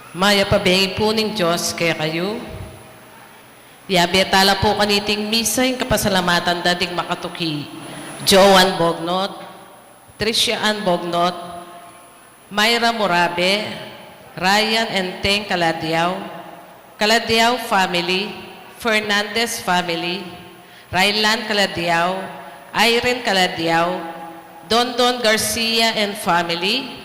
Maya pabingi po ng Diyos kaya kayo. Yabetala po kaniting misa yung kapasalamatan dating makatuki. Joan Bognot, Tricia Ann Bognot, Myra Morabe, Ryan Enteng Caladiao, Caladiao family, Fernandez family, Rylan Caladiao, Irene Caladiao, Dondon Garcia and family,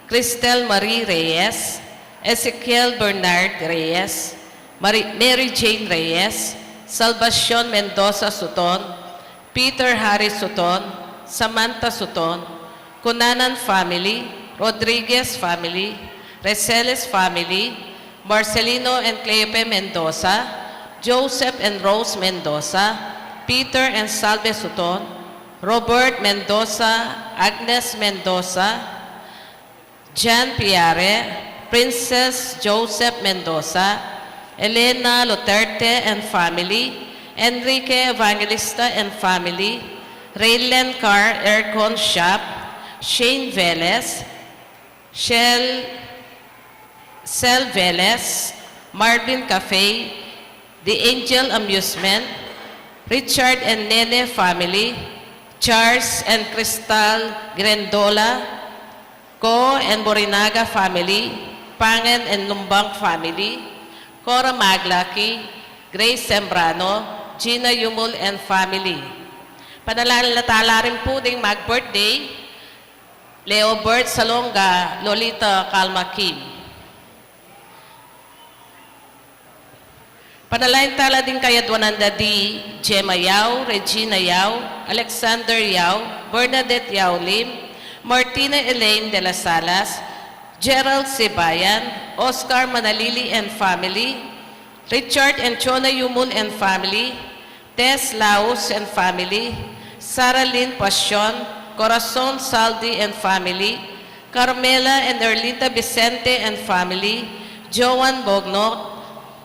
Cristel Marie Reyes, Ezekiel Bernard Reyes, Mary Jane Reyes, Salvacion Mendoza Suton, Peter Harris Suton, Samantha Suton, Cunanan family, Rodriguez family, Receles family, Marcelino and Cleope Mendoza, Joseph and Rose Mendoza, Peter and Salve Suton, Robert Mendoza, Agnes Mendoza, Jan Piare, Princess Joseph Mendoza, Elena Luterte and family, Enrique Evangelista and family, Raylen Carr Aircon Shop, Shane Velez, Sel Velez, Marvin Cafe, The Angel Amusement, Richard and Nene family, Charles and Cristal Grendola, Co and Borinaga family, Pangen and Lumbang family, Cora Maglaki, Grace Sembrano, Gina Yumul and family. Panalatala rin po ding mag-birthday, Leo Bert Salonga, Lolita Calma Kim. Panalain tala din kay Adwananda D. Gemma Yao, Regina Yao, Alexander Yao, Bernadette Yao Lim, Martina Elaine de las Salas, Gerald Sibayan, Oscar Manalili and family, Richard and Chona Yumul and family, Tess Laos and family, Sarah Lynn Pasion, Corazon Saldi and family, Carmela and Erlinda Vicente and family, Joan Bognot,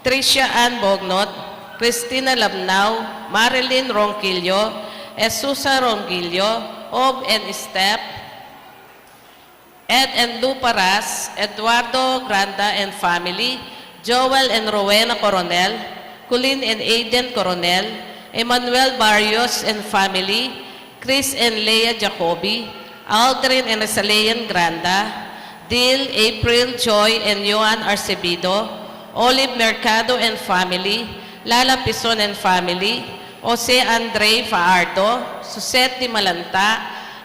Tricia Ann Bognot, Cristina Labnao, Marilyn Ronquillo, Esusa Ronquillo, Ob and Step, Ed and Lou Paras, Eduardo Granda and family, Joel and Rowena Coronel, Colin and Aiden Coronel, Emmanuel Barrios and family, Chris and Leah Jacobi, Aldrin and Resalean Granda, Dil, April, Joy and Joan Arcebido, Olive Mercado and family, Lala Pison and family, Jose Andre Faardo, Susette Di Malanta,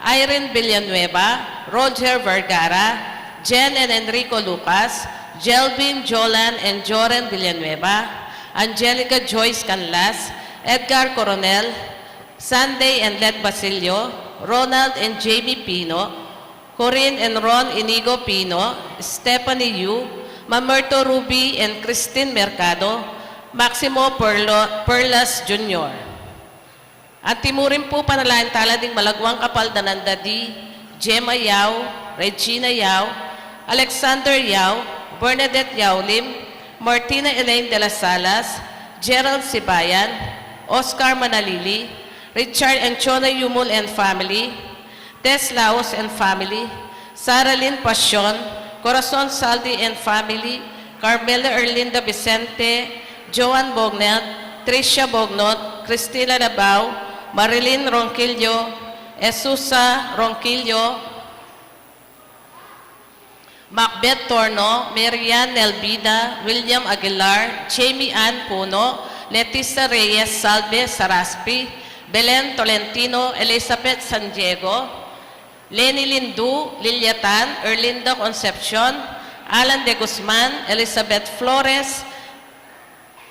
Irene Villanueva, Roger Vergara, Jen and Enrico Lucas, Jelvin, Jolan and Joren Villanueva, Angelica Joyce Canlas, Edgar Coronel, Sunday and Led Basilio, Ronald and Jamie Pino, Corinne and Ron Inigo Pino, Stephanie Yu, Mamerto Ruby and Christine Mercado, Maximo Perlas Jr. At timurin po panalain tala ding malagwang kapal Dananda D, Gemma Yao, Regina Yao, Alexander Yao, Bernadette Yao Lim, Martina Elaine de las Salas, Gerald Sibayan, Oscar Manalili, Richard and Chona Yumul and family, Tess Laos and family, Sarah Lynn Pasion, Corazon Saldi and family, Carmela Erlinda Vicente, Joan Bognot, Tricia Bognot, Cristina Nabao, Marilyn Ronquillo, Esusa Ronquillo, Macbeth Torno, Marian Nelbida, William Aguilar, Jamie Ann Puno, Letisa Reyes Salve Saraspi, Belen Tolentino, Elizabeth San Diego, Lenny Lindu, Liliatan, Erlinda Concepcion, Alan de Guzman, Elizabeth Flores,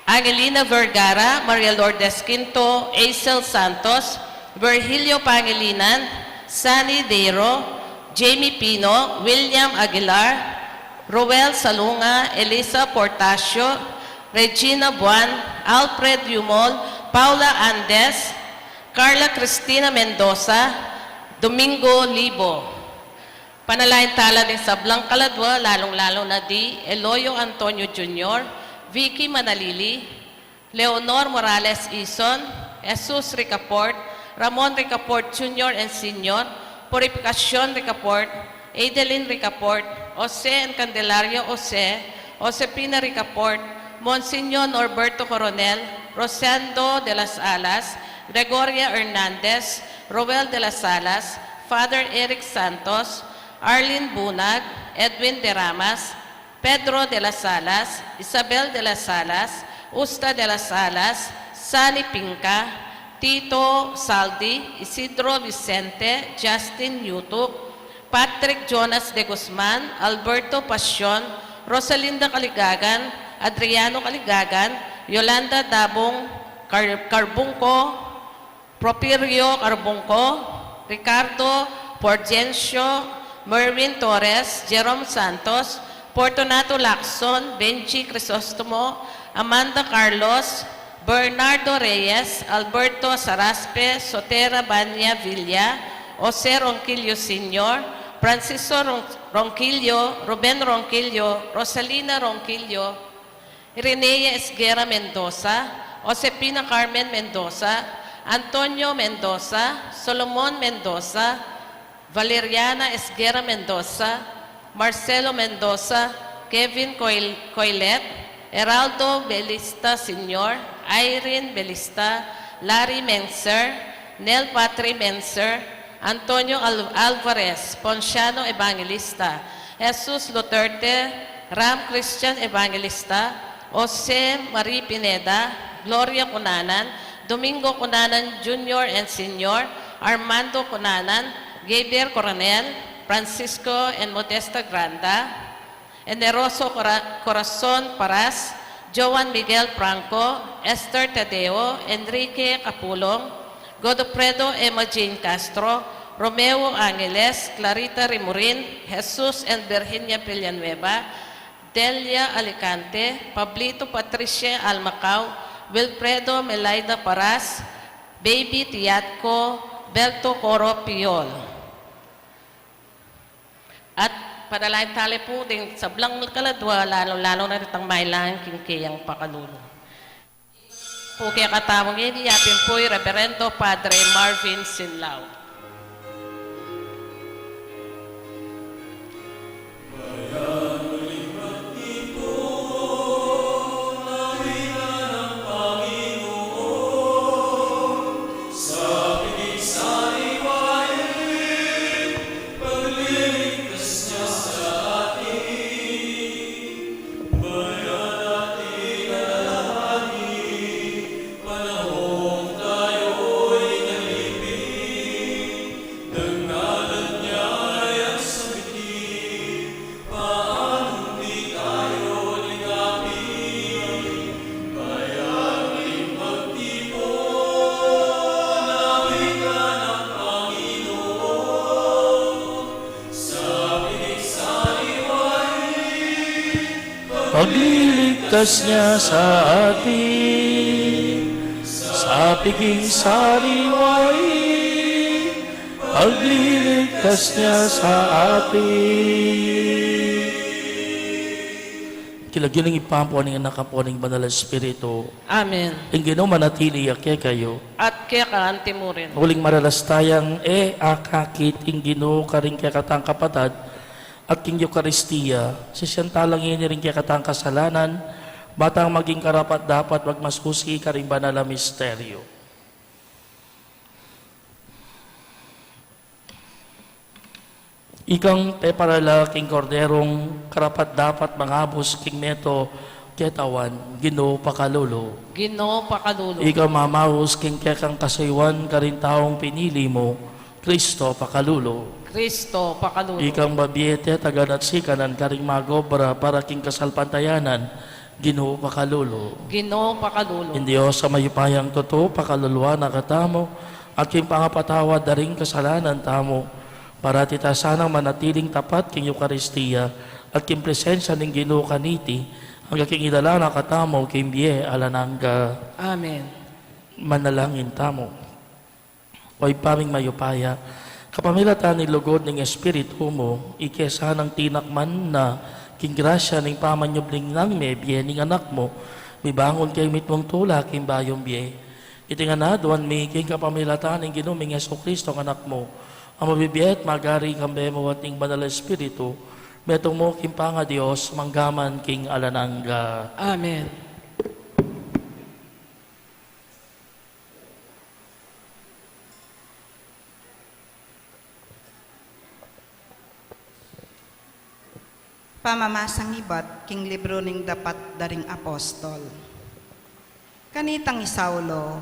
Angelina Vergara, Maria Lourdes Quinto, Aisel Santos, Virgilio Pangilinan, Sunny Dero, Jamie Pino, William Aguilar, Roel Salunga, Elisa Portasio, Regina Buan, Alfred Yumol, Paula Andes, Carla Cristina Mendoza, Domingo Libo. Panalain tala din sa Blancaladwa, lalong-lalo na di Eloyo Antonio Jr., Vicky Manalili, Leonor Morales Ison, Jesus Ricaport, Ramon Ricaport Jr. and Sr., Purificacion Ricaport, Adeline Ricaport, Jose and Candelaria Jose, Josepina Ricaport, Monsignor Norberto Coronel, Rosendo de las Alas, Gregoria Hernandez, Roel de las Alas, Father Eric Santos, Arlene Bunag, Edwin de Ramas, Pedro de las Alas, Isabel de las Alas, Usta de las Alas, Sally Pinca, Tito Saldi, Isidro Vicente, Justin Yutuk, Patrick Jonas de Guzman, Alberto Pasyon, Rosalinda Caligagan, Adriano Caligagan, Yolanda Dabong Carbungco, Propirio Carbungco, Ricardo Porgencio, Merwin Torres, Jerome Santos, Fortunato Lacson, Benji Crisostomo, Amanda Carlos, Bernardo Reyes, Alberto Saraspe, Sotera Banya Villa, Jose Ronquillo Sr., Francisco Ronquillo, Ruben Ronquillo, Rosalina Ronquillo, Irenea Esguera Mendoza, Josepina Carmen Mendoza, Antonio Mendoza, Solomon Mendoza, Valeriana Esguera Mendoza, Marcelo Mendoza, Kevin Coilet, Heraldo Belista Sr., Irene Belista, Larry Menser, Nel Patri Menser, Antonio Alvarez, Ponciano Evangelista, Jesus Duterte, Ram Christian Evangelista, Jose Marie Pineda, Gloria Cunanan, Domingo Cunanan Jr. and Sr., Armando Cunanan, Gabriel Coronel, Francisco and Modesta Granda, Eneroso Corazon Paras, Joan Miguel Franco, Esther Tadeo, Enrique Capulong, Godofredo Emma Jane Castro, Romeo Angeles, Clarita Rimurin, Jesus and Virginia Villanueva, Delia Alicante, Pablito Patricia Almacao, Wilfredo Melaida Paras, Baby Tiatco, Belto Coro Piol. At padalain tali po din sa blang kaladwa, lalo na rin ang mailang kingkiyang pakalulo. Po kaya katawang yapin po'y Reverendo Padre Marvin Sinlao. Pagliligtas niya sa atin, sa piging sariwain, pagliligtas niya sa atin. Kilagyan ng ipampo ng anak po ng Banal Espiritu. Amen. Ang Ginoo manatili ake kayo. At kaya kaanti mo rin. Huling maralastayang akakit ang Ginoo karing kaya katang kapatad, at king Eucharistia, siyantalang ini rin kaya katang kasalanan, batang maging karapat dapat magmaskusi karing banal na misteryo. Ikang peparala king korderong karapat dapat mangabos king neto ketawan, Ginoo pakalulo. Ginoo pakalulo. Ikaw mamahos king kekang kasaywan karing taong pinili mo, Kristo pakalulo. Kristo pakalulo. Ikang babiyete tagad at sikanan karing magobra para king kasalpantayanan, Ginoo pakalulo. Ginoo pakalulo. Hindi o sa mayupayang totoo pakaluluwa na katamo at king pangapatawad daring kasalanan tamo para tita sanang manatiling tapat king Eucharistia at king presensya ng Ginoo kaniti hanggang king idala na katamo king biye alanangga. Amen. Manalangin tamo. Oy paming mayupaya, kapamilatan ni lugod ng Espiritu mo, ikesa ng tinakman na king grasya ng pamanyubling ng biye ng anak mo, mibangon kay mitmong tula king bayong biye. Itinganaduan mi king kapamilatan ng ginuming Yesu Kristo ng anak mo, ang mabibiyet magari kambe mo at ng Banal Espiritu, Betong mo kimpa nga Dios, manggaman king alanangga. Amen. Pamamasang ibat, king libro ning dapat daring apostol. Kanitang isaulo,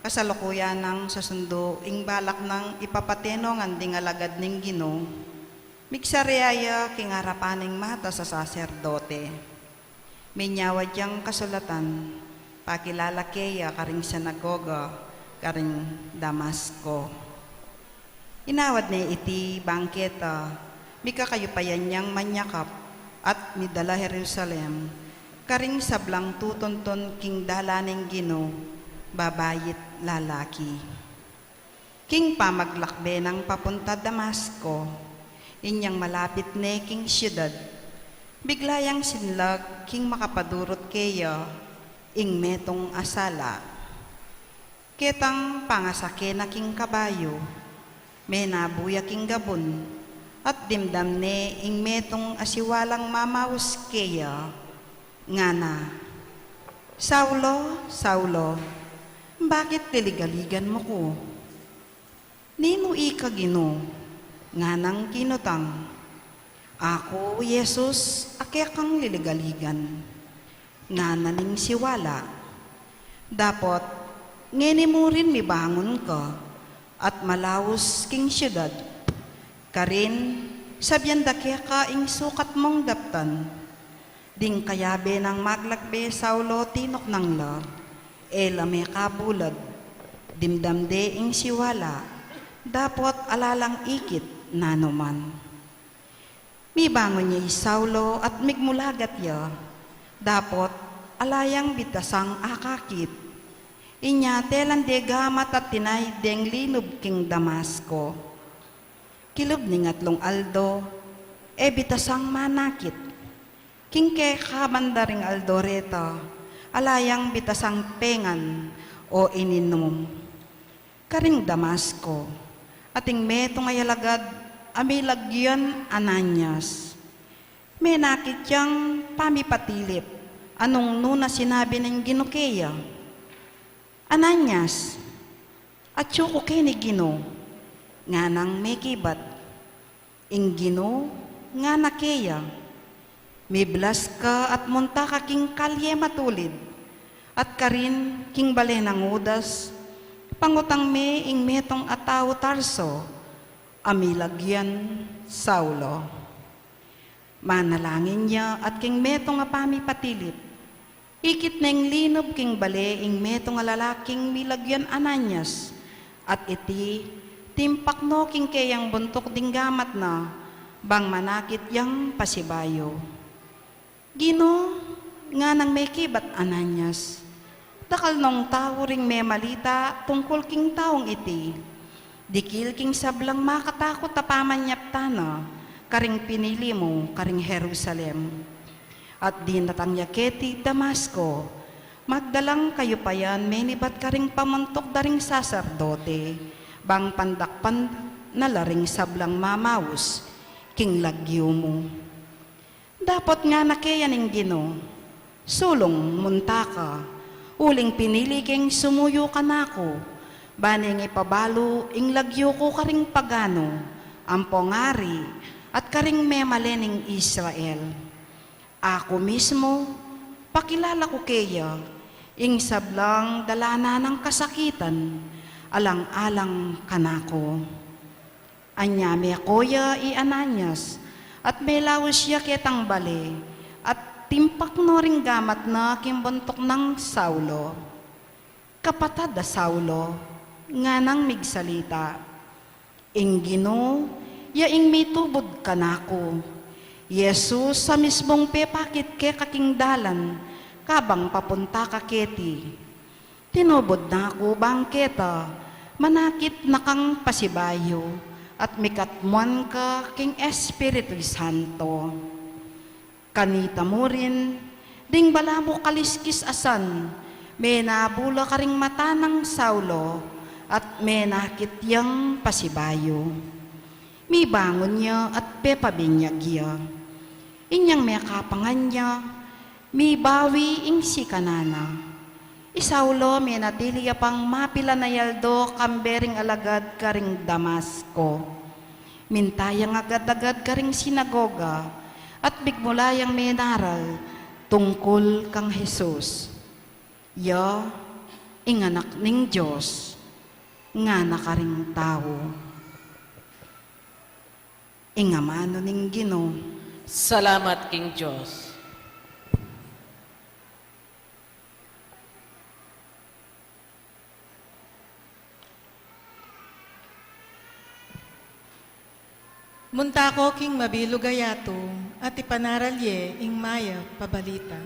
kasalukuyan ng sasundo, ing balak ng ipapateno ng ding alagad ning Ginoo, migsariaya king harapaning mata sa saserdote. Minyawad yang kasulatan, pakilala keya karing sinagoga, karing Damasco. Inawad ni iti bangketa, mikakayupayan niyang manyakap at midala Jerusalem, karing sablang tutonton king dalaning Ginoo, babayit lalaki. King pamaglakbe ng papunta Damasco, inyang malapit ne king siyudad, biglayang sinlag king makapadurot keya, ing metong asala. Ketang pangasake na king kabayo, may nabuya king gabon, at dimdam ne ing metong asiwalang mamaus keya, nga na, Saulo, Saulo, bakit tiligaligan mo ko? Nino ika Ginoo, nga nang kinutang, ako, Yesus, ake kang liligaligan, nga naning siwala. Dapot, ngeni mo rin mibangon ka, at malawos king siyudad, karin, sabyan dakya ka ing sukat mong daptan. Ding kayabe ng maglakbe Saulo tinok ng la, lame kabulad, dimdamde ing siwala, dapot alalang ikit nanuman. Mibangon niya Saulo at migmulagat ya, dapot alayang bitasang akakit. Inya telan de gamat at tinay deng linub king Damasco. Kilub ni ngatlong aldo, bitasang manakit. King ke kabandaring aldo reta, alayang bitasang pengan o ininom. Karing Damasco, ating metong ayalagad, amilagyan Ananias. May nakit yang pamipatilip, anong nuna sinabi ng Ginukeya. Ananias, at ko ni Ginoo, nga nang may kibat, ing Ginoo, nga nakeya, may blas ka at munta ka king kalye matulid, at karin king bale ng udas, pangutang me ing metong ataw Tarso, amilagyan Saulo. Manalangin niya at king metong apami patilip, ikit neng linob king bale ing metong lalaking milagyan Ananias, at iti timpak no king kayang buntok dinggamat na, bang manakit yang pasibayo. Ginoo, nga nang may kibat Ananias, dakal nung tao ring may malita tungkol king taong iti, dikil king sablang makatakot apamanyapta na, karing pinili mo, karing Jerusalem. At di natangyaketi Damasco, magdalang kayo pa yan, menibat karing pamuntok daring saserdote, bang pandakpan na laring sablang mamaus, king lagyo mo. Dapat nga nakeyaning Ginoo, sulong munta ka, uling pinili king sumuyo ka nako, baning ipabalo ing lagyo ko karing pagano, ampongari, at karing memalening Israel. Ako mismo, pakilala ko keya, ing sablang dalana ng kasakitan, alang-alang kanako. Anya me koya i Ananias, at may lawos siya ketang bale, at timpak no ring gamat na kimbuntok ng Saulo. Kapatad da Saulo, nga nang migsalita, ing Ginoo, yaing may tubod kanako. Yesus sa mismong pepakit ke kaking dalan, kabang papunta ka keti. Tinubod na ako bangketa, manakit na kang pasibayo, at mikatmuan ka king Espiritu Santo. Kanita mo rin, ding bala mo kaliskis asan, may nabula ka ring mata ng Saulo, at may nakit yang pasibayo. May bangon niya at pepabinyag niya. Inyang may kapangan niya, mi bawi ing si kanana. Isaulo may natiliya pang mapila na yaldo kambering alagad karing Damasco. Mintayang agad-agad karing sinagoga at bigmulayang may naral tungkol kang Jesus. Ya, inganak ning Diyos, nga nakaring tao. Ingamano ning Ginoo. Salamat, King Diyos. Muntako king mabilugayato, at ipanaralye ing maya pabalita.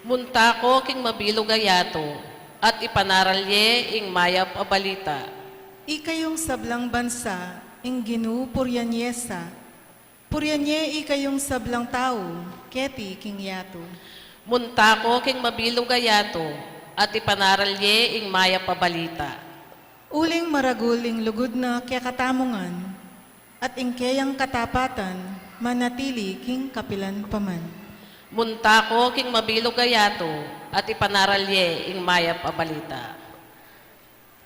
Muntako king mabilugayato, at ipanaralye ing mayap abalita. Ikayong sablang bansa, ing Ginoo puryanyesa. Puryanye ikayong sablang tao, keti king yato. Muntako king mabilugayato, at ipanaralye ing mayap abalita. Uling maraguling lugod na kaya katamungan, at ingkeyang katapatan, manatili king kapilan paman. Muntako king mabilugayato, at ipanaralye ing mayap abalita.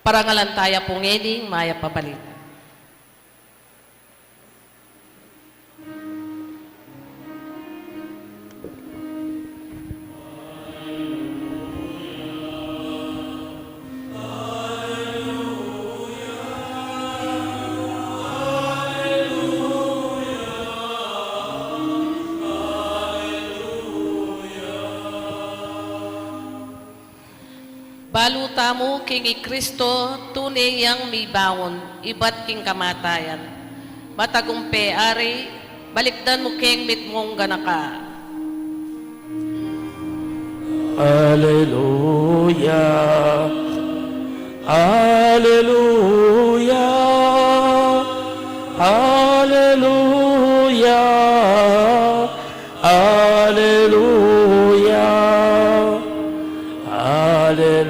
Parangalan taya pungening mayap abalita. Baluta mo king Kristo, tunay yang may bawon, iba't king kamatayan. Matagumpe ari, balikdan mo king mitmong ganaka. Alleluia. Alleluia. Alleluia. Alleluia. Alleluia.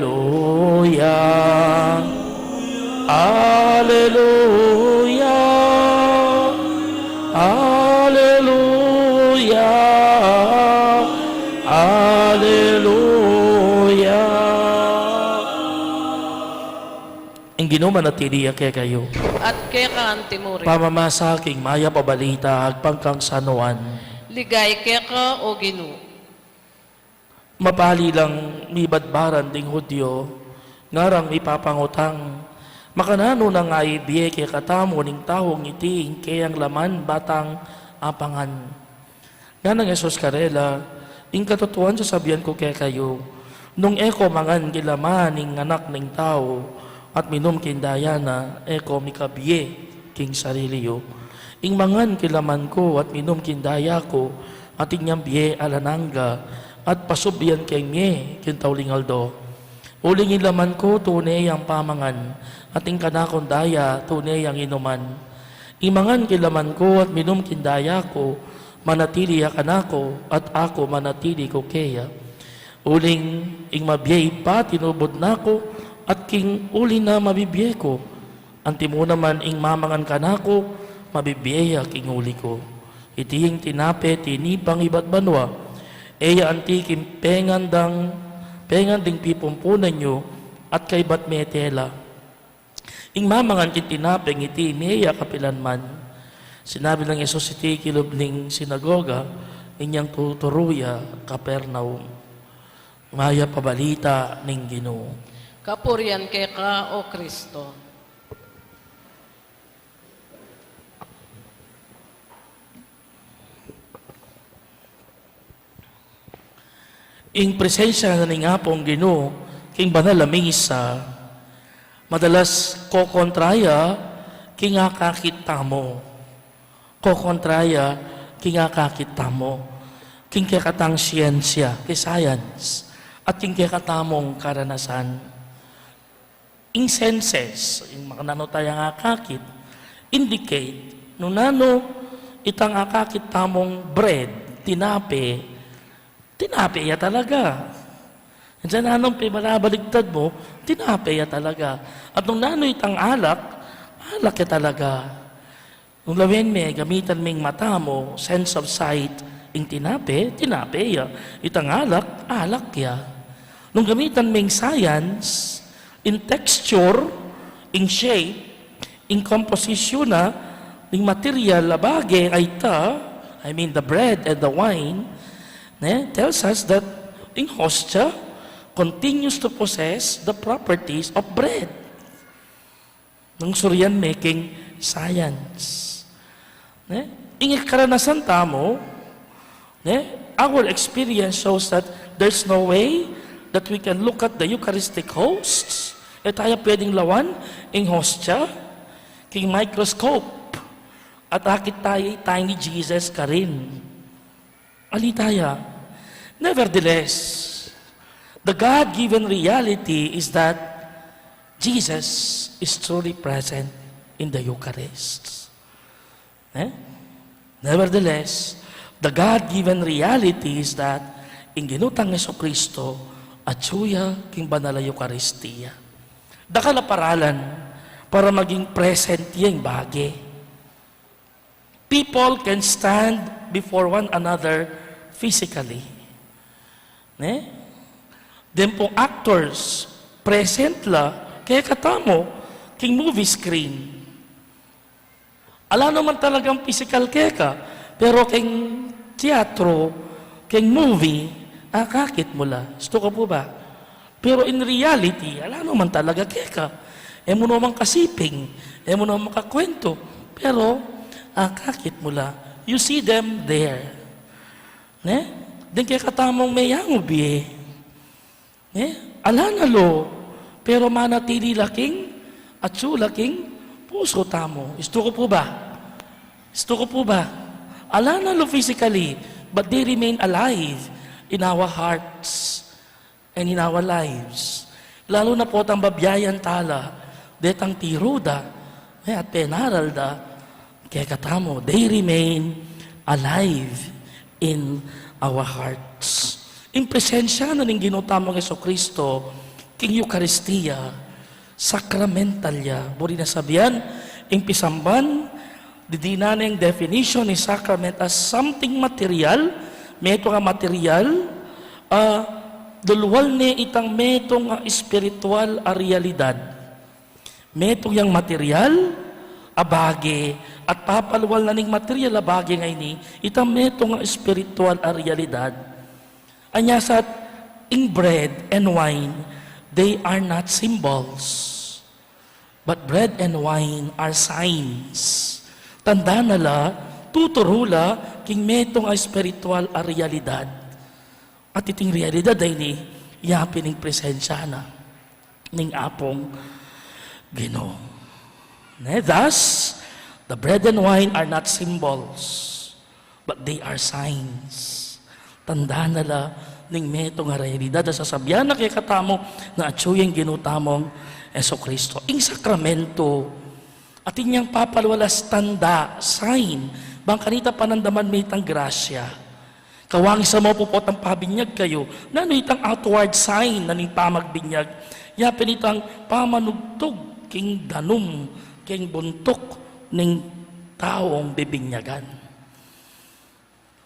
Alleluia. Alleluia. Alleluia. Ang Ginoo manatili kaya kayo. At kaya ka antimuri. Pamamasaking maya pabalita agpangkang sanuan. Ligay kaya ka o Ginoo. Mapali lang mibadbaran ding Hudyo, ngarang ipapangutang, makanano na nga ibiye kaya katamo ning tawong iti, kayang laman batang apangan. Nga ng Yesus karela, ing katotohan sasabihan ko kaya kayo, nung eko mangan gilaman ning anak ning tao, at minum kindaya na, eko mikabiye king sariliyo. Ing mangan kilaman ko at minum kindaya ko, at inyang biye alananga, at pasubyan kay nye, kintawlingaldo. Uling ilaman ko, tunay ang pamangan, at ing kanakon daya, tunay ang inuman. Imangan kilaman ko, at minum kindaya ko, manatili akanako, at ako manatili ko keya. Uling ing mabiyay pa, tinubod nako, at king uli na mabibiyay ko. Antimo naman ing mamangan kanako, mabibiyay king uli ko. Itiying tinape, tinipang iba't banwa, eya antikim penganding pipumpunan nyo at kay bat metela. Ing mamangan kitinapeng iti meya kapilanman. Sinabi ng Yesus iti kilubning sinagoga, inyang tuturuya Kapernaum. Maya pabalita ning Ginoo. Kapurian kaya ka o Kristo. Ing presensya na ning apong Ginoo, king banal na misa, madalas kokontraya, king akakita mo. Kokontraya, king akakita mo. King kakatang siyensya, king science, at king kakatamong karanasan. Ing senses, ing makanano tayang akakit, indicate, nung nano itang akakit tamong bread, tinape ya talaga. Diyan anong pinabaliktad mo, tinape ya talaga. At nung nanoy itang alak ya talaga. Nung lawin me, gamitan ming mata mo, sense of sight, ing tinape ya. Itang alak ya. Nung gamitan ming science, in texture, in shape, in composition na, ning material labage ay I mean the bread and the wine, tells us that in hostia continues to possess the properties of bread. Nung Suryan making science. Ingil karanasan tamo, our experience shows that there's no way that we can look at the Eucharistic hosts tayo pwedeng lawan ing hostia king microscope at akit tayo ni Jesus ka rin. Alitaya. Nevertheless, the God-given reality is that Jesus is truly present in the Eucharist. Nevertheless, the God-given reality is that in ginutang Jesucristo at suya king banal na Eucharistia. Dakala paralan para maging present yung bagay. People can stand before one another physically. Then po actors, present la, kaya katamo, king movie screen. Ala naman talagang physical keka, pero king teatro, king movie, kakit mo la. Gusto ka po ba? Pero in reality, ala naman talaga keka. Mo naman kasiping, mo naman makakwento. Pero, kakit mo la. You see them there. Then kaya katamong may yangubi ala na lo. Pero manatili laking at laking puso tamo. Gusto ko po ba? Gusto ko po ba? Ala na lo physically, but they remain alive in our hearts and in our lives. Lalo na po tang babiyayan tala, detang tiruda, at penaralda, kaya katamo, they remain alive in our hearts. In presensya na ning ginutamang Jesucristo, king Eucharistia, sakramentalya, buri na sabihan, in pisamban, di na yung definition ni sacrament as something material, meto nga material, dulwal ni itang meto nga espiritual a realidad. Meto yang material, abage, at papalwal na ning material abage ngay ni, itang meto nga espiritual a realidad. Anya sa in bread and wine, they are not symbols, but bread and wine are signs. Tanda nala, tuturula, king meto nga espiritual a realidad. At iting realidad ay ni yapin ng presensya na ning apong Ginoo. Thus, the bread and wine are not symbols, but they are signs. Tanda nala ning meto nga realidad sa sabihan na kay katamo na atsuyeng ginutamong Jesucristo. Ing sakramento at inyang papalwalas tanda, sign, bang kanita panandaman may itang grasya. Kawang sa mo po ang pabinyag kayo, na ano itang outward sign na ning pamagbinyag, yapin itang pamanugtog, king danum, king buntok, ning taong bibinyagan.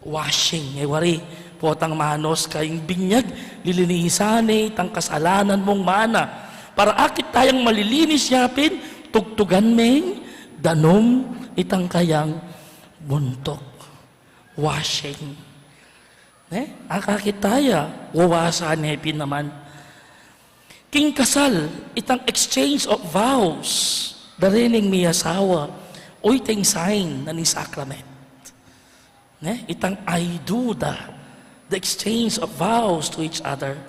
Washing, wari, po tang manos kayong binyag, lilinisan itang kasalanan mong mana, para akit tayang malilinis yapin, tugtugan meng, danum, itang kayang buntok. Washing. Akakitaya, wawasan hepin naman. King kasal, itang exchange of vows, darining mi asawa, o itang sign na ni sacrament. Itang ayuda, the exchange of vows to each other.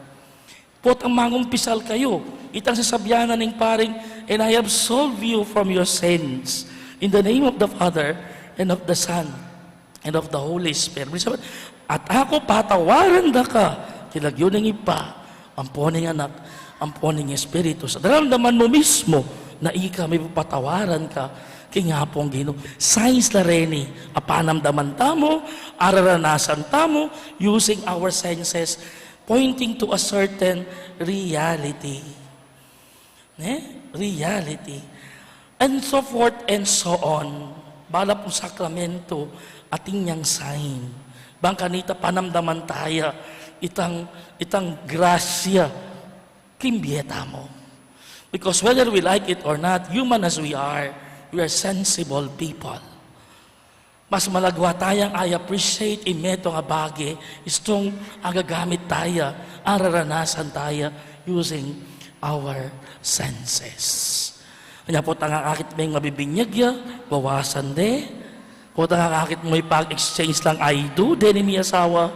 Pot ang mangumpisal kayo, itang sasabyanan ng paring, and I absolve you from your sins, in the name of the Father, and of the Son, and of the Holy Spirit. At ako patawaran da ka, kilagyo ng ipa, amponing anak, amponing espiritu. Sa daramdaman mo mismo, na ika may patawaran ka, kingapong Ginoo. Signs na rin apanamdaman tamo, araranasan tamo, using our senses, pointing to a certain reality. Reality. And so forth and so on. Bala pong sakramento, ating niyang sign. Bangkanita panamdaman tayo itang grasya kimbieta mo. Because whether we like it or not, human as we are sensible people. Mas malagwa tayang I appreciate imeto nga bagay, istong agagamit tayo, ang raranasan tayo using our senses. Kanya po tangakakit may mabibinyag ya, bawasan de. Po tangakakit mo ipag-exchange lang I do, de ni mi asawa.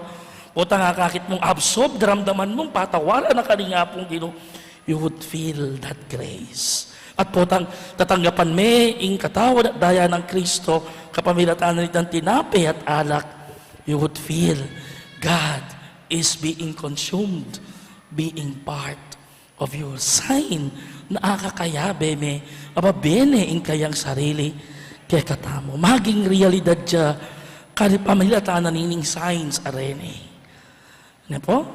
Po tangakakit mong absorb, daramdaman mong patawaran na kaninga pong Ginoo. You would feel that grace. At po tatanggapan me, ing katawa at daya ng Kristo, kapamilatan na ng tinape at alak, you would feel God is being consumed, being part of your sign na akakayabe me, ababene ing kayang sarili, kaya katamo. Maging realidad dya, pamilatan na nining signs arene. Ano po?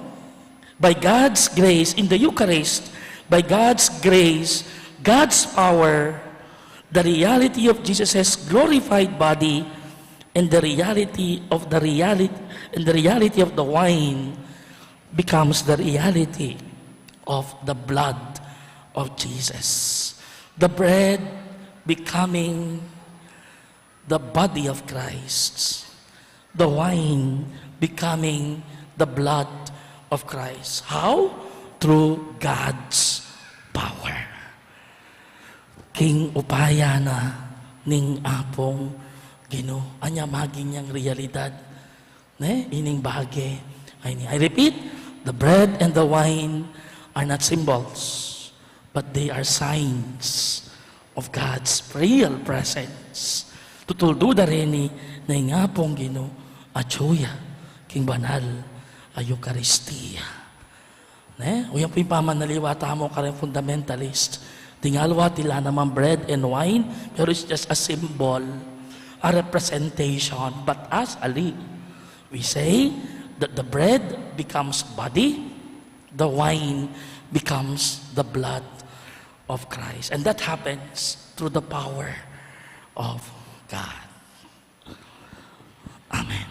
By God's grace, in the Eucharist, by God's grace, God's power, the reality of Jesus' glorified body, and the reality of the wine becomes the reality of the blood of Jesus. The bread becoming the body of Christ. The wine becoming the blood of Christ. How? Through God's power. King upaya na ning apong Ginoo. Anya maging niyang realidad. Ne? Ining bagay. I repeat, the bread and the wine are not symbols, but they are signs of God's real presence. Tutuldo da rin ni na ingapong Ginoo atsuya king banal a Eucharistia. Ne? O yan po yung pamanaliwata mo karang fundamentalist. Tingalwa tila naman bread and wine, pero it's just a symbol, a representation. But as Ali, we say that the bread becomes body, the wine becomes the blood of Christ. And that happens through the power of God. Amen.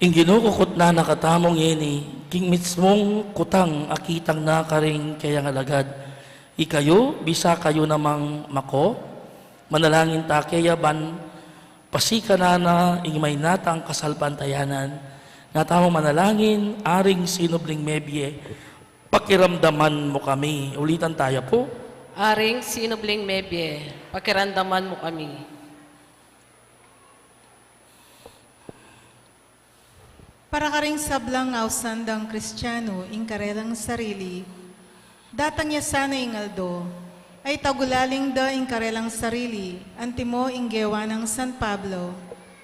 Ing ginukukot na nakatamong yeni, king mismong kutang akitang na karing kaya nga lagad. Ikayo, bisa kayo namang mako, manalangin ta kaya ban, pasika na ing may natang kasalpantayanan, natamong manalangin, aring sinubling mebye, pakiramdaman mo kami. Ulitan tayo po. Aring sinubling mebye, pakiramdaman mo kami. Para ka ring sablang ausandang Kristiyano, ing karelang sarili, datang ya sana ingaldo, ay tagulaling da ing karelang sarili, antimo ing gewa ng San Pablo,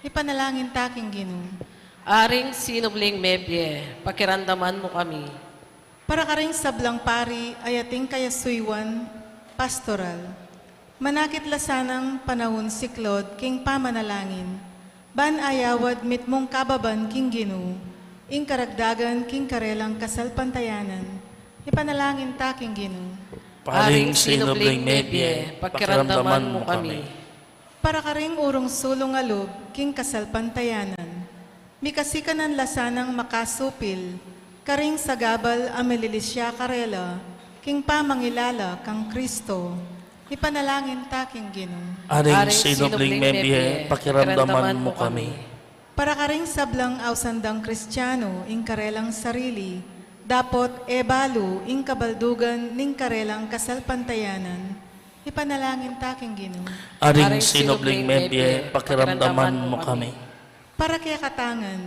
ipanalangin taking Ginoo. Aring sinubling mebye, pakiramdaman mo kami. Para ka ring sablang pari, ay ating kayasuywan, pastoral, manakit lasanang panahon siklod, king pamanalangin, ban ayawad mitmong kababan king Ginoo, ing karagdagan king karelang kasalpantayanan, ipanalangin ta king Ginoo. Paring sinubling mebye, pakiramdaman mo kami. Para karing urong sulong alub, king kasalpantayanan, mikasikanan lasanang makasupil, karing sagabal amelilisya karela, king pamangilala kang Kristo, ipanalangin ta king Ginoo. Aring sinubling mebye, pakiramdaman mo kami. Para karing sablang ausandang Kristiyano, ing karelang sarili, dapot ebalo ing kabaldugan ning karelang kasalpantayanan, ipanalangin ta king Ginoo. Aring sinubling mebye, pakiramdaman mo kami. Para kaya katangan,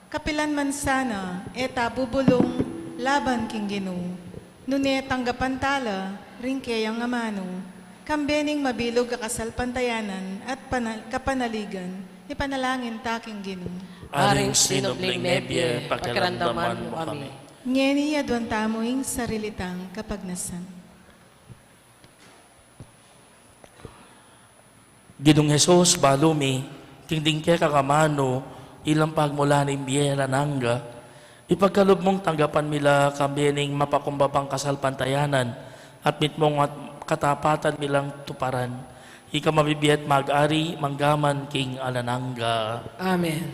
kapilan man sana, eta bubulong laban king Ginoo. Nune tanggapan tala, ring kayang amano, kambening mabilog kasalpantayanan at kapanaligan, ipanalangin taking Ginoo. Aring sinubling mebye, pakiramdaman mo kami. Ngeni adwan tamoing sarilitang kapagnasan. Ginong Jesus, balumi, tingding kaya kakamano, ilang pagmula ni biyera nangga, Ipagkalob mong tanggapan mila kambining mapakumbabang kasalpantayanan at mitmong at katapatan bilang tuparan. Ika mabibiyat mag-ari, manggaman king alanangga. Amen.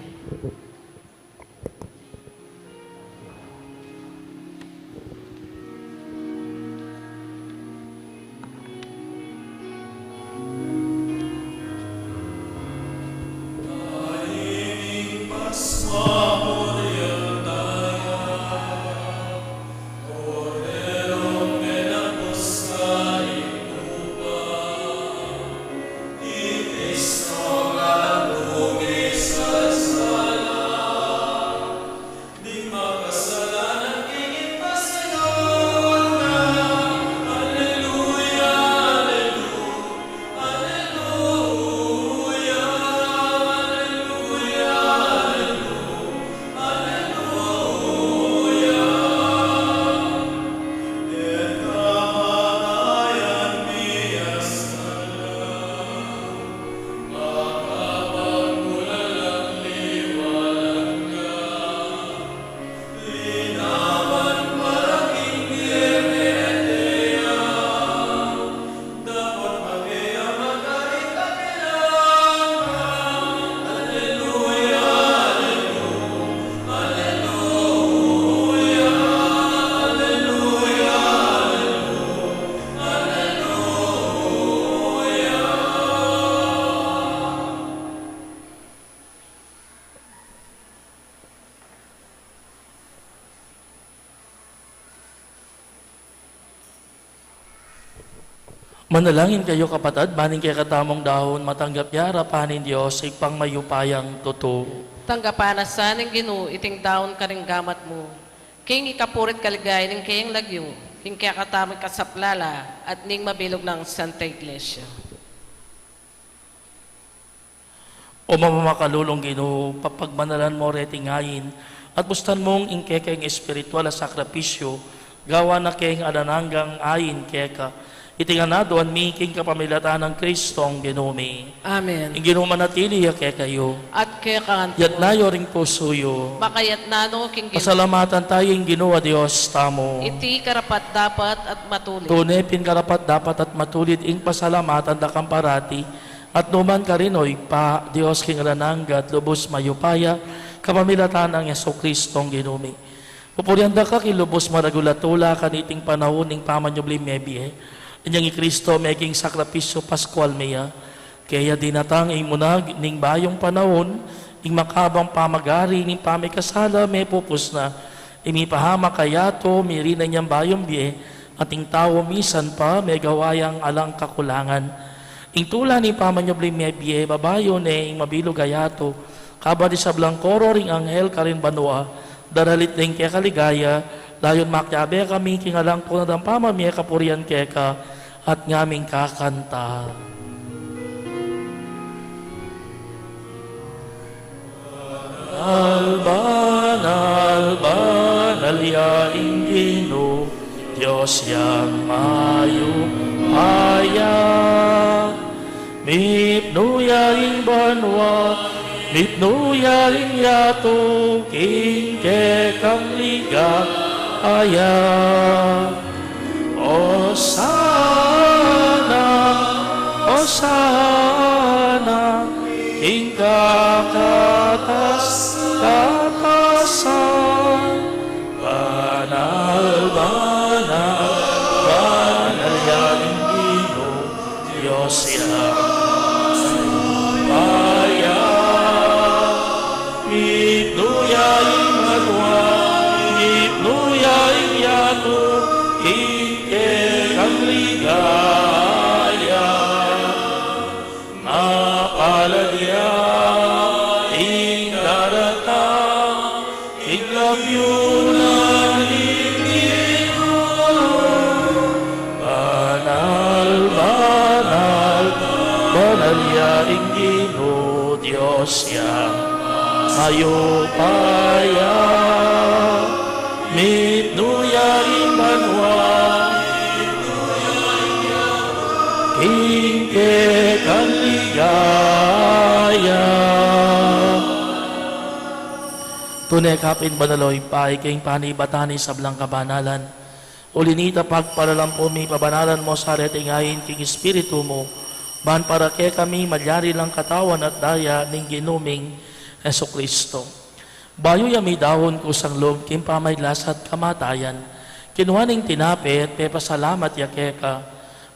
Manalangin kayo kapatid, baning kay katamong dahon, matanggap yara panin Diyos, ipang mayupayang totoo. Tanggapanasan ng Ginoo iting daon ka ring gamat mo. King ikapurit kaligay ng kayang lagyo, king kaya katamang kasaplala at ning mabilog ng Santa Iglesia. O mamakalulong Ginoo, papagmanalan mo retingayin, at bustan mong ingkekeng espiritual na sakripisyo, gawa na keng adananggang ayin keka, itinganado ang miking kapamilatan ng Kristong Ginumi. Amen. Ang Ginoo manatili kaya kayo, At kaya kanto, yat layo ring pusuyo. makayat nano king Ginoo, Pasalamatan tayong Ginoo Diyos tamo. iti karapat dapat at matuloy. Tunay karapat dapat at matulid ing pasalamatan da kamparati, at numan karinoy pa Diyos king alanangga at lubos mayupaya, kapamilatan ang Yeso Kristong Ginumi. Pupuryanda ka kilubos maragulatula kaniting panahon ning pamanyubli mebie. Inyang Kristo making sakripisyo Pascual meya. Kaya dinatang imunag ning bayong panahon, ing makabang pamagari ning pamikasala may pupus na, imipahama kayato, miri na niyang bayong biye, ating tao misan pa may gawayang alang kakulangan. Ing tula ni pamanyobli may biye, babayo ne ing mabilog ayato, kabadi sa blangkoro ring anghel karin banua, daralit ning kaya kaligaya, dayon makyabe kami kingalang po na dampama miya kapurian keka, at ngaming kakanta. Banal, banal yaing Ginoo, Diyos yang mayupaya. Mipno yaing banwa, mipno yaing yato, king kekang ligaya. Osana, Osana, ing katasan, banal, banal, banal yaing Ginoo, Diyos yang maya. Mipno yaing banwa, mipno yaing yato, kang ligaya, mapaladya, ing daratang, ing labyunan Ginoo. Banal, banal, banal yaing Ginoo, Diyos yang mayupaya. Mitno yaing banwa, ingke kang ligaya. Tunay kapin banaloy pa iking panibatani sa blang kabanalan. Ulinita pagpalalampumi pabanalan mo sa retingayin king Espiritu mo. Ban para kay kami malyari lang katawan at daya ning ginuming Heso Kristo. Bayo yami dahon ko sang loob king pamaylasat kamatayan. Kinuha ning tinapi at pepasalamat yakeka.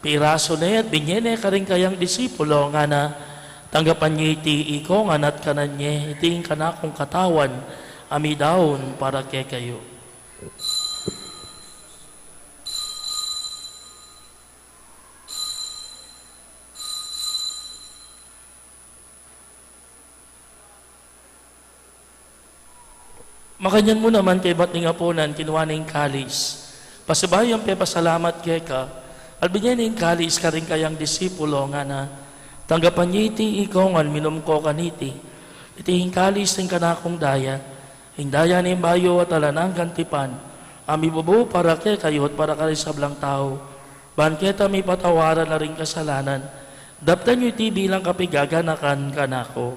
Piraso na at binyene ka rin kayang disipulo nga na tanggapan niya iti ikongan at kananye iting kanakong katawan ami daon para kay kayo. Makanyan mo naman kay ba't nga punan kinuha ng kalis. Pasabay ang pepasalamat kay ka, albinyan ng kalis ka rin kayang disipulo nga na tanggapan niya iti ikongan minum ko kaniti. Iti kalis ng kanakong daya, hindaya ni bayo at alanang gantipan, ami bubu para kay kayo at para kay sablang tao. Banketa may patawaran na rin kasalanan, daptan niyo iti bilang kapigaganakan kanako.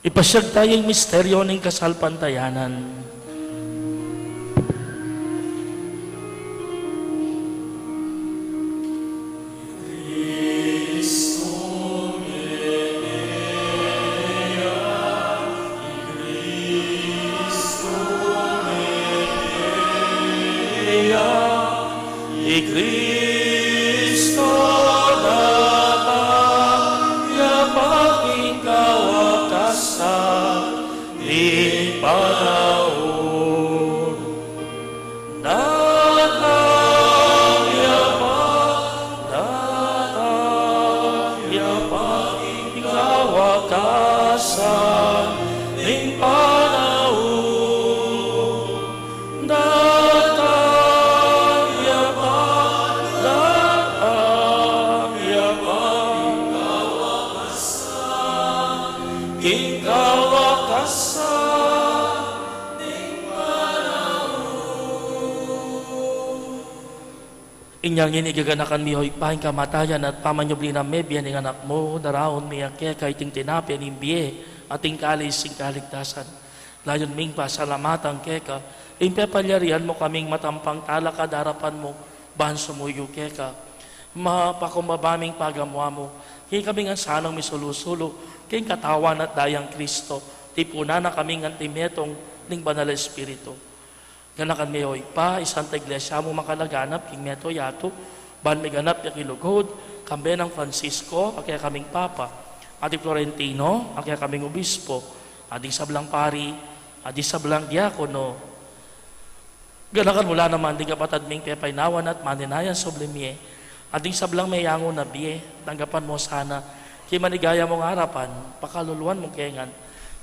Ipasyag tayong misteryo ng kasalpantayanan. Kristo datang, yapaking kawakasan di panahon. Datang, yapaking kawakasan di panahon. Datang, yapaking king kawakasan ning panahon. Inyang inigaganakan mihoy paing kamatayan at pamanyobli na mebyan ng anak mo, daraon miya kaya kay ting tinapyan imbiye ating kalis sing kaligtasan. Layon ming pasalamatan keka, impepalyarihan mo kaming matampang talaka darapan mo, bahan sumuyo keka. Mapakumabaming pagamwa mo, kaya kaming ang sanang misulusulo, kaya katawan at dayang Kristo, tipuna na kaming antimetong ning banal Espiritu. Ganakan mehoy pa, isang iglesia mo makalaganap, king meto yato, ban may ganap ya kilugod, kambe ng Francisco, akaya kaming Papa, ati Florentino, akaya kaming Obispo, adi sablang pari, adi sablang diakono. Ganakan mula naman, di kapatad ming pepaynawan at maninayan sublimye, adi sablang mayango na biye, tanggapan mo sana, kaya manigaya mong harapan, pakaluluan mong kengan,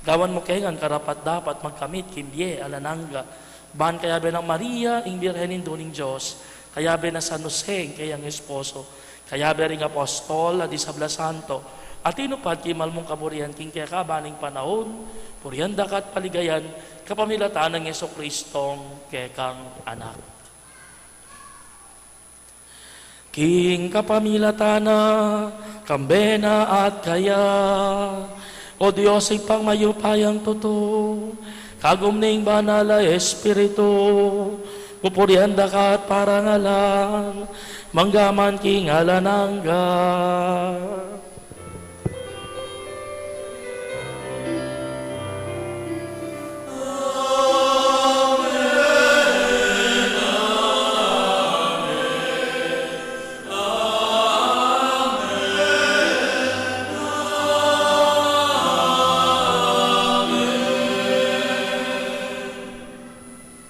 gawan mo kengan karapat dapat magkamit kimbiye alananga, ban kaya be ng Maria, ing Birhenin Duning Diyos, kaya be na San Jose, kayang esposo, kaya be ring apostol, adi sabla santo, at inupad kimal mong kaburihan king kaya kabaning panahon, purianda ka at paligayan, kapamilatan ng Yeso Kristong kekang anak. King kapamilatana, kambena at kaya, o Diyos ay pangmayupayang totoo, kagumning banala Espiritu, pupurianda ka at parangalan, manggaman king alanangga.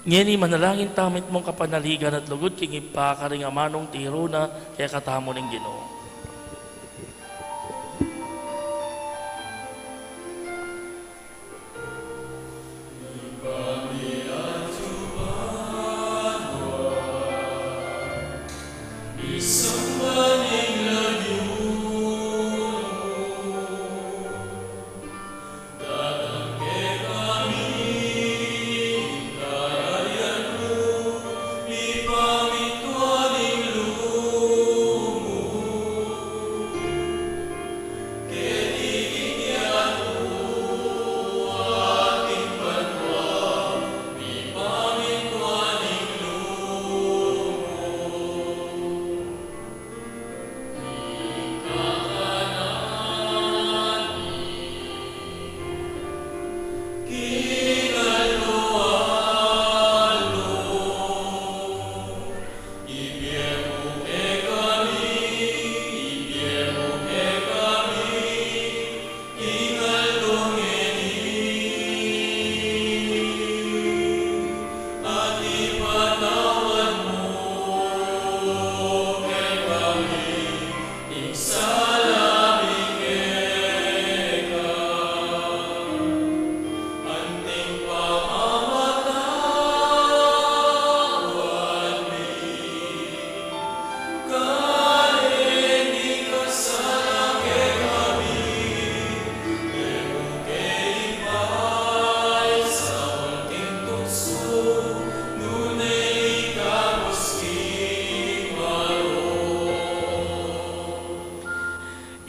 Ngeni manalangin tamit mong kapanaligan at lugod king ipakaring amanong tiro na kaya katamo ng Ginoo.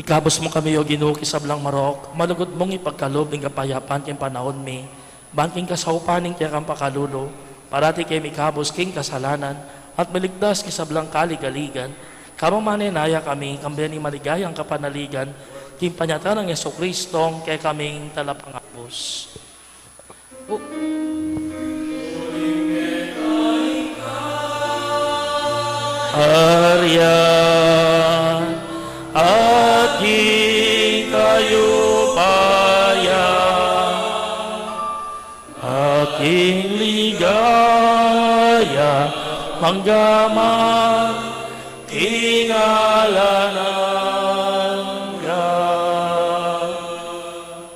Ikabos mo kami o Ginoo kisablang marok, malugod mong ipagkalob ng kapayapan king panahon mi, banking kasaupaning kaya kang pakalulo, parati kay mikabos king kasalanan, at maligdas kisablang kaligaligan, kamamanenaya kami, kambiyan ni maligayang kapanaligan, king panyata ng Yeso Kristong kaya kaming talapangapos. Aryan, aking kayo paya, aking ligaya, manggaman, tingalanangga.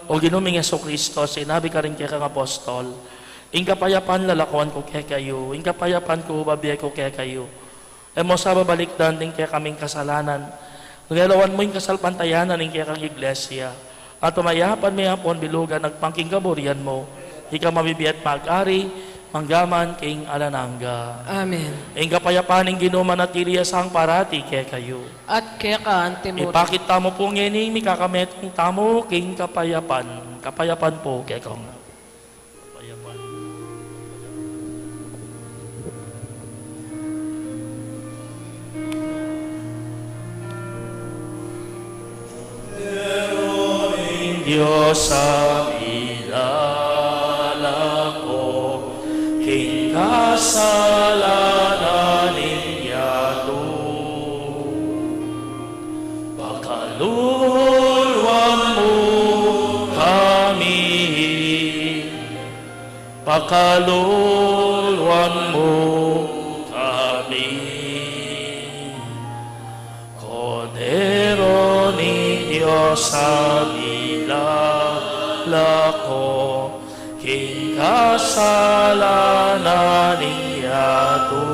O ginuming Yeso Kristo, sinabi ka rin kaya kang apostol, ing kapayapan lalakuan ko kaya kayo, ing kapayapan ko babiyay ko kaya kayo. E mo sa babalikdan din kaya kaming kasalanan, nagalawan mo yung kasalpantayanan ng kaya kang iglesia, at tumayapan may hapon bilugan nagpangking kaburian mo, ikaw mabibiyat mag-ari, manggaman king alanangga. Amen. Ing kapayapan ng ginuman at iriyasang parati kaya kayo. At kaya ka, Antimuto. Ipakita mo po ngayon, mikakametong tamo king kapayapan. Kapayapan po kaya kang kapayapan. Diyos sa ilala ko, king kasalanan niyato. Pakaluluan mo kami, pakaluluan mo kami. Kodero ni Diyos sa lako, king kasalanan niyato.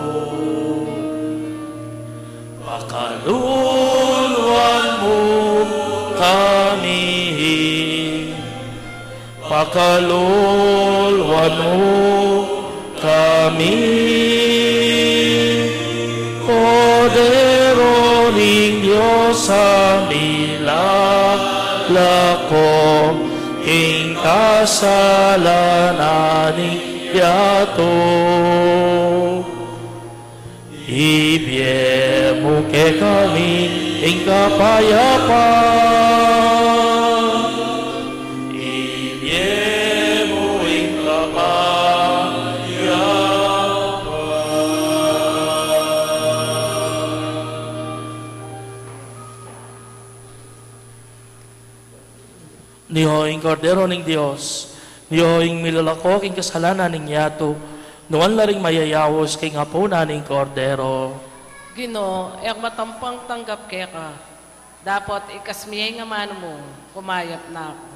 Pakaluluan mo kami, pakaluluan mo kami. Kodero ng Diyos sa lako, king kasalanan niyato. Ibiye mo ke kami ing kapayapan. Ibiye mo ing kapayapan. Nihoing kordero ng Diyos, nihoing milalako king kasalanan ng yato, nuwan laring mayayawos king hapuna ng kordero. Gino, ek matampang tanggap kaya ka. Dapat ikasmiyay nga mano mo, kumayap na ako.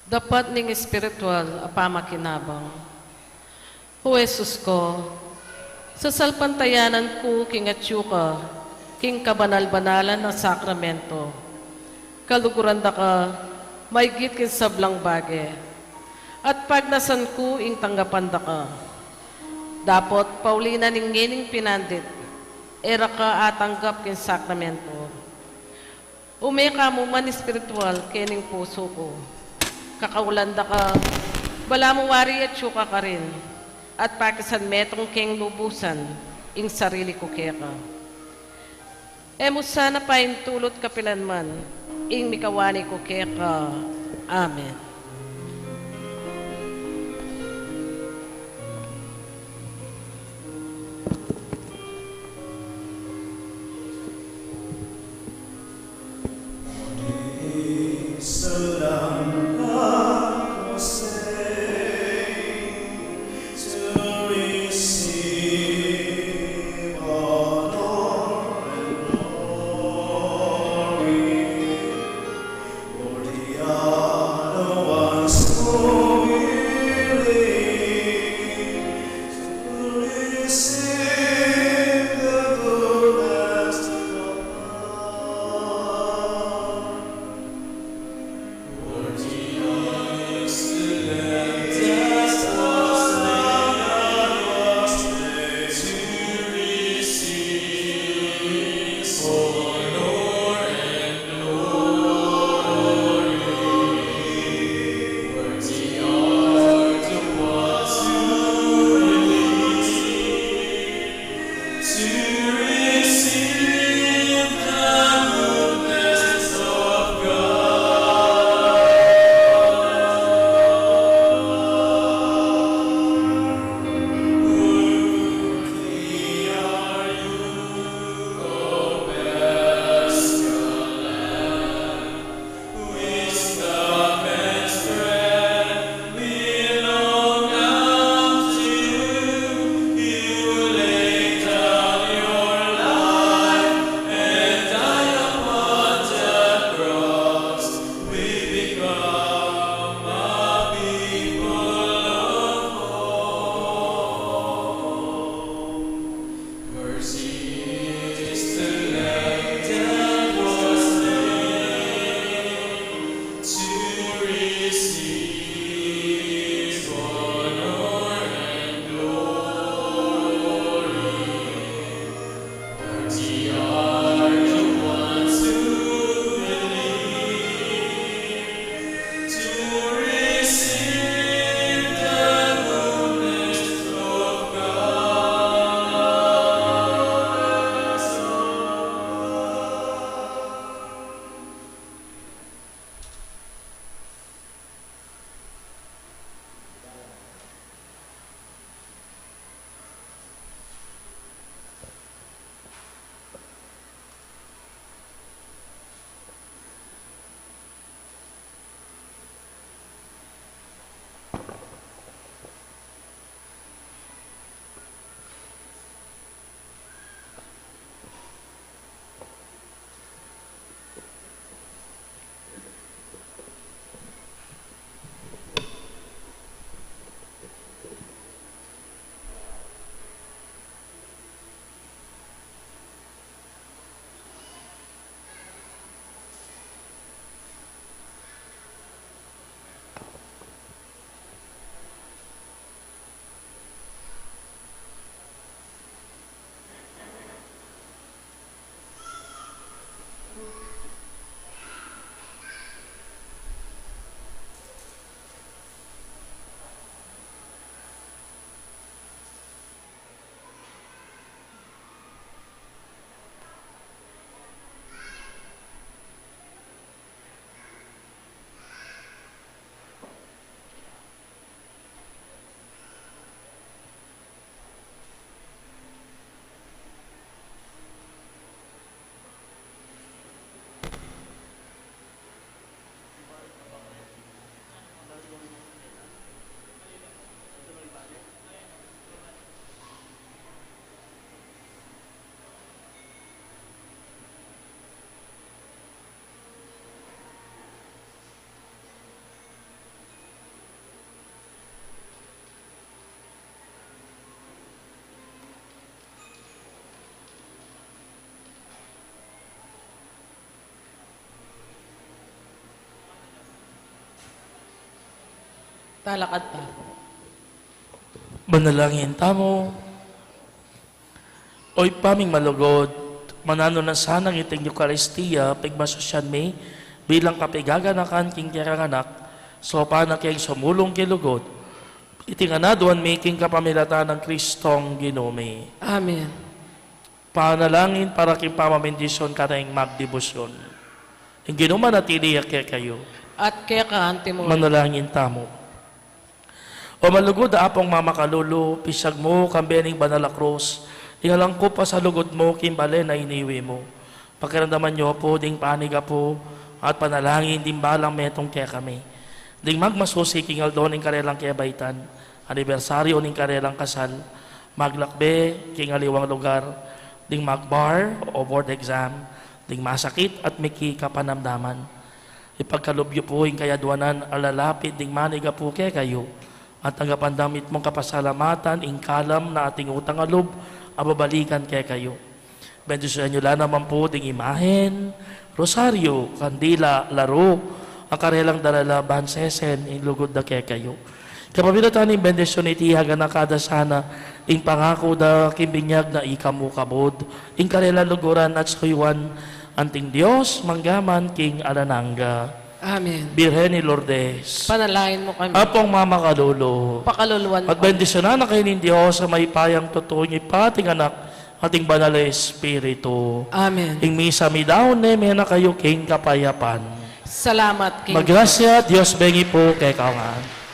Dapat ning espiritual apamakinabang. O Jesus ko, sa salpantayanan ko king atyuka, king kabanal-banalan ng sakramento, kaluguran da ka, maigit kin sablang bage, at pag nasan ko ing tanggapan da ka, dapat paulina ning ngining pinandit, era ka atanggap kin sakramento. Umeka mo man espiritual kining puso ko. Kakaulanda ka, bala mo wari at syuka ka rin. At pakisan metong keng lubusan, ing sarili ko keka. Emo sana pa tulot kapilanman, ing mikawani ko keka. Amen. Talakad pa. Manalangin tamo, oy paming malugod, manano na sanang iting Eucharistia, pigmasosyan mi, bilang kapigaganakan king anak, So, paano kayong sumulong kilugod? Itinganaduan making kapamilatan ng Kristong Ginome. Amen. Panalangin para kay pamamendisyon ka na yung magdebosyon. Yung ginuma na tiniyak kayo. At kaya kaanti mo. Manalangin tamo. O malugod apong mamakalulu, pisag mo, kambening banala krus, ingalang ko pa sa lugod mo, kimbale na iniwi mo. Pakiramdaman nyo po, ding paniga po, at panalangin, din balang metong kaya kami. Ding magmasusi, kingal doon ng karelang kaya baitan, anibersaryo ng karelang kasal, maglakbe, kingaliwang lugar, ding magbar o board exam, ding masakit at miki kapanamdaman. Ipagkalubyo po yung kayaduanan, alalapit, ding maniga po kaya kayo, at tagapandamit mong kapasalamatan, ingkalam na ating utang alub, ababalikan kaya kayo. Bendisyon nyo lang naman po ding imahen, rosaryo, kandila, laro, ang karelang dalala, bansesen, inlugod na kaya kayo. Kapabilitan ng bendisyon itihaga na kada sana, ing pangako da kimbinyag na ikamukabod, ing karelang luguran at suyuan, anting Diyos, manggaman, king alananga. Amen. Birhen ni Lourdes. Panalangin mo kami. Apong Mama Kalulu. Pakaluluwan mo. At bendisyonan na kayo ng Diyos sa may payang totoo niyo, pating anak, ating banal na Espiritu. Amen. Ing misa mi daw may na kayo king kapayapan. Salamat, King. Magrasya, Diyos bengi po kay kawan.